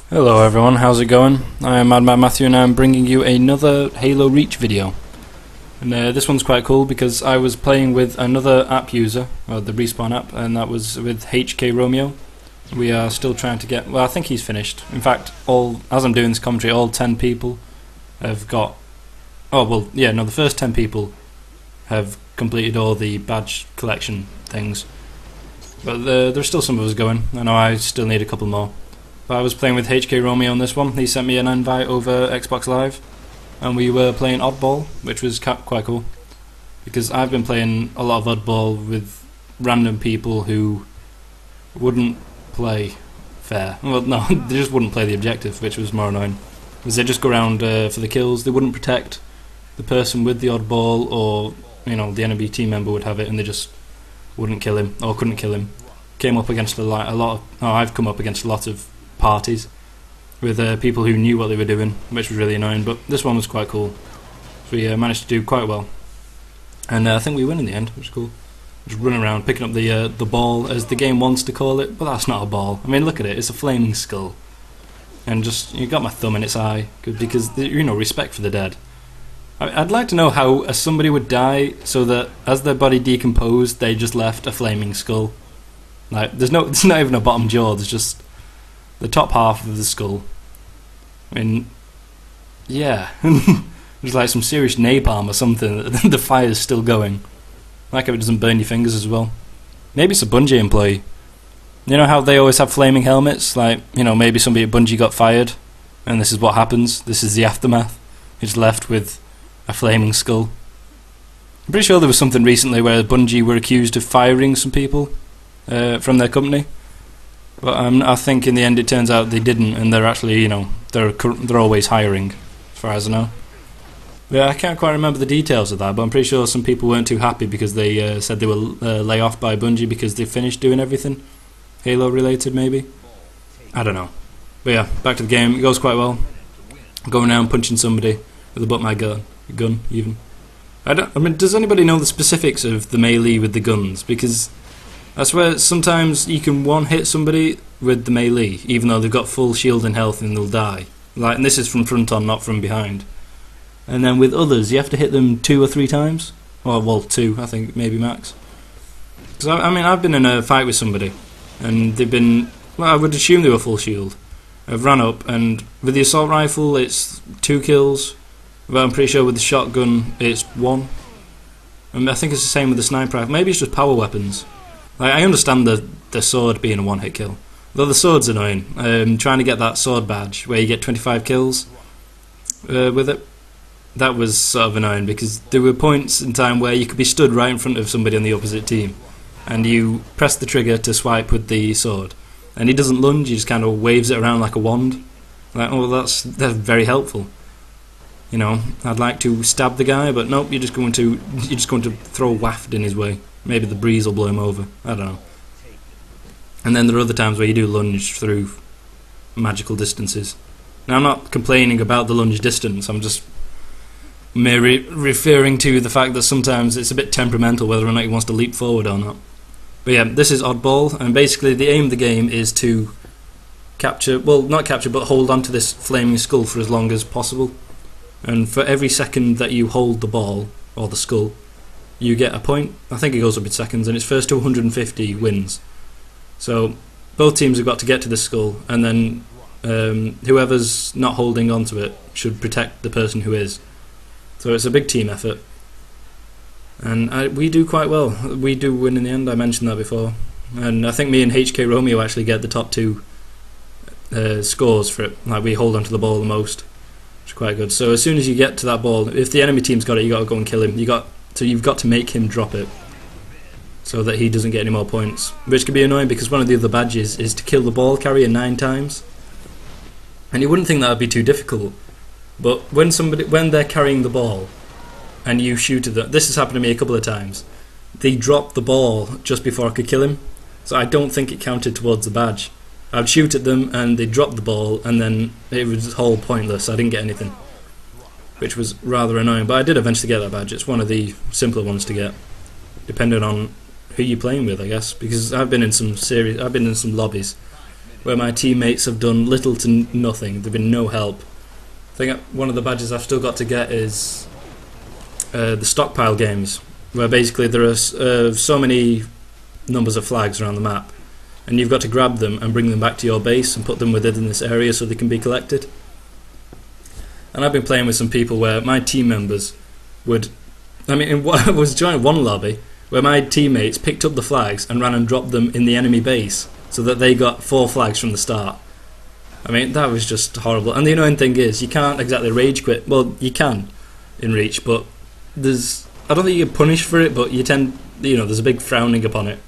Hello everyone, how's it going? I am Mad Matthew and I'm bringing you another Halo Reach video. And this one's quite cool because I was playing with another app user, or the Respawn app, and that was with HKROMEO. We are still trying to get, well, I think he's finished. In fact, as I'm doing this commentary, all 10 people have got, the first 10 people have completed all the badge collection things. But there's still some of us going. I know I still need a couple more. But I was playing with HKROMEO on this one. He sent me an invite over Xbox Live, and we were playing Oddball, which was quite cool. Because I've been playing a lot of Oddball with random people who wouldn't play fair. Well, no, they just wouldn't play the objective, which was more annoying. Because they just go around for the kills. They wouldn't protect the person with the Oddball, or the enemy team member would have it, and they just wouldn't kill him or couldn't kill him. Came up against I've come up against a lot of parties with people who knew what they were doing, which was really annoying, but this one was quite cool. So we managed to do quite well, and I think we win in the end, which is cool. Just running around picking up the ball, as the game wants to call it, but that's not a ball. I mean, look at it, it's a flaming skull, and just, you got my thumb in its eye, because respect for the dead. I'd like to know how somebody would die so that as their body decomposed they just left a flaming skull. Like, there's not even a bottom jaw, there's just the top half of the skull. I mean, yeah. There's like some serious napalm or something. The fire's still going. Like if it doesn't burn your fingers as well. Maybe it's a Bungie employee. You know how they always have flaming helmets? Like, maybe somebody at Bungie got fired, and this is what happens. This is the aftermath. He's left with a flaming skull. I'm pretty sure there was something recently where Bungie were accused of firing some people from their company. But I think in the end it turns out they didn't, and they're actually, they're always hiring, as far as I know. Yeah, I can't quite remember the details of that, but I'm pretty sure some people weren't too happy because they said they were lay off by Bungie because they finished doing everything Halo related, maybe. I don't know. But yeah, back to the game. It goes quite well. Going around punching somebody with a butt my gun even. I mean, does anybody know the specifics of the melee with the guns? Because I swear sometimes you can one-hit somebody with the melee, even though they've got full shield and health, and they'll die. And this is from front on, not from behind. And then with others, you have to hit them 2 or 3 times. Well, 2, I think, maybe max. Because I mean, I've been in a fight with somebody, and they've been, I would assume they were full shield. I've run up, and with the assault rifle, it's 2 kills. But I'm pretty sure with the shotgun, it's 1. And I think it's the same with the sniper rifle. Maybe it's just power weapons. I understand the sword being a one-hit kill, though the sword's annoying. Trying to get that sword badge where you get 25 kills with it, that was sort of annoying because there were points in time where you could be stood right in front of somebody on the opposite team, and you press the trigger to swipe with the sword, and he doesn't lunge, he just kind of waves it around like a wand. Like, oh, that's very helpful. I'd like to stab the guy, but nope, you're just going to throw a waft in his way. Maybe the breeze will blow him over. I don't know. And then there are other times where you do lunge through magical distances. Now, I'm not complaining about the lunge distance. I'm just referring to the fact that sometimes it's a bit temperamental whether or not he wants to leap forward or not. But yeah, this is Oddball, and basically the aim of the game is to capture, well, not capture, but hold on to this flaming skull for as long as possible. And for every second that you hold the ball, or the skull, you get a point. I think it goes up in seconds, and it's first to 150 wins. So both teams have got to get to the skull, and then whoever's not holding onto it should protect the person who is. So it's a big team effort, and we do quite well. We do win in the end. I mentioned that before, and I think me and HKROMEO actually get the top 2 scores for it. Like, we hold onto the ball the most, which is quite good. So as soon as you get to that ball, if the enemy team's got it, you got to go and kill him. You've got to make him drop it so that he doesn't get any more points, which can be annoying because one of the other badges is to kill the ball carrier 9 times, and you wouldn't think that would be too difficult, but when they're carrying the ball and you shoot at them, this has happened to me a couple of times, they dropped the ball just before I could kill him, so I don't think it counted towards the badge. I'd shoot at them and they dropped the ball, and then it was all pointless. I didn't get anything, which was rather annoying, but I did eventually get that badge. It's one of the simpler ones to get, depending on who you're playing with, I guess, because I've been in some lobbies where my teammates have done little to nothing. They've been no help. I think one of the badges I've still got to get is the stockpile games, where basically there are so many numbers of flags around the map, and you've got to grab them and bring them back to your base and put them within this area so they can be collected. And I've been playing with some people where my team members would, I was joining one lobby where my teammates picked up the flags and ran and dropped them in the enemy base so that they got 4 flags from the start. I mean, that was just horrible. And the annoying thing is, you can't exactly rage quit. Well, you can in Reach, but I don't think you get punished for it, but you tend, there's a big frowning upon it,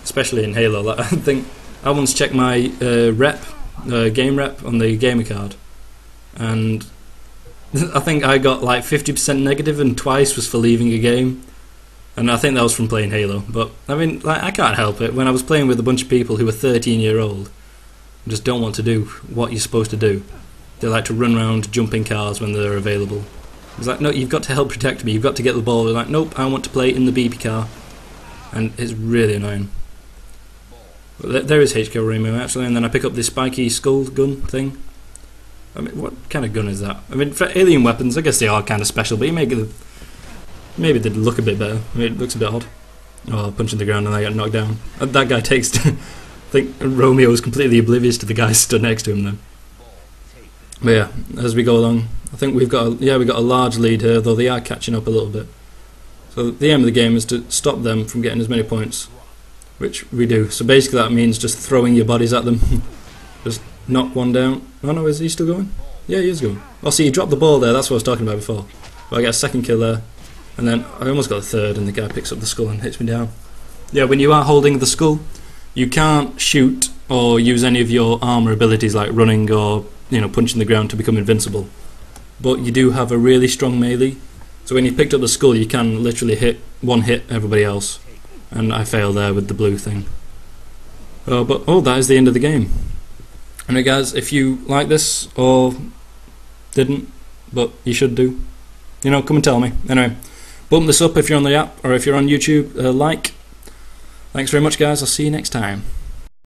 especially in Halo. Like, I think I once checked my game rep on the gamer card, and I think I got like 50% negative, and twice was for leaving a game. And I think that was from playing Halo. But I mean, like, I can't help it. When I was playing with a bunch of people who were 13-year-old, just don't want to do what you're supposed to do. They like to run around jumping cars when they're available. It's like, no, you've got to help protect me, you've got to get the ball. They're like, nope, I want to play in the BB car. And it's really annoying. But there is HKROMEO actually, and then I pick up this spiky skull gun thing. I mean, what kind of gun is that? I mean, for alien weapons, I guess they are kind of special, but maybe they'd look a bit better. I mean, it looks a bit odd. Oh, punching the ground and I get knocked down. That guy takes... I think Romeo is completely oblivious to the guy stood next to him then. But yeah, as we go along, I think we've got a large lead here, though they are catching up a little bit. So the aim of the game is to stop them from getting as many points, which we do. So basically that means just throwing your bodies at them. Just knock one down. Oh no, is he still going? Yeah, he is going. Oh, see, he dropped the ball there, that's what I was talking about before. But I get a second kill there, and then I almost got a third, and the guy picks up the skull and hits me down. Yeah, when you are holding the skull, you can't shoot or use any of your armor abilities like running or punching the ground to become invincible. But you do have a really strong melee. So when you picked up the skull, you can literally hit everybody else. And I failed there with the blue thing. But that is the end of the game. Anyway guys, if you like this or didn't, but you should do, come and tell me. Anyway, bump this up if you're on the app, or if you're on YouTube, like. Thanks very much guys, I'll see you next time.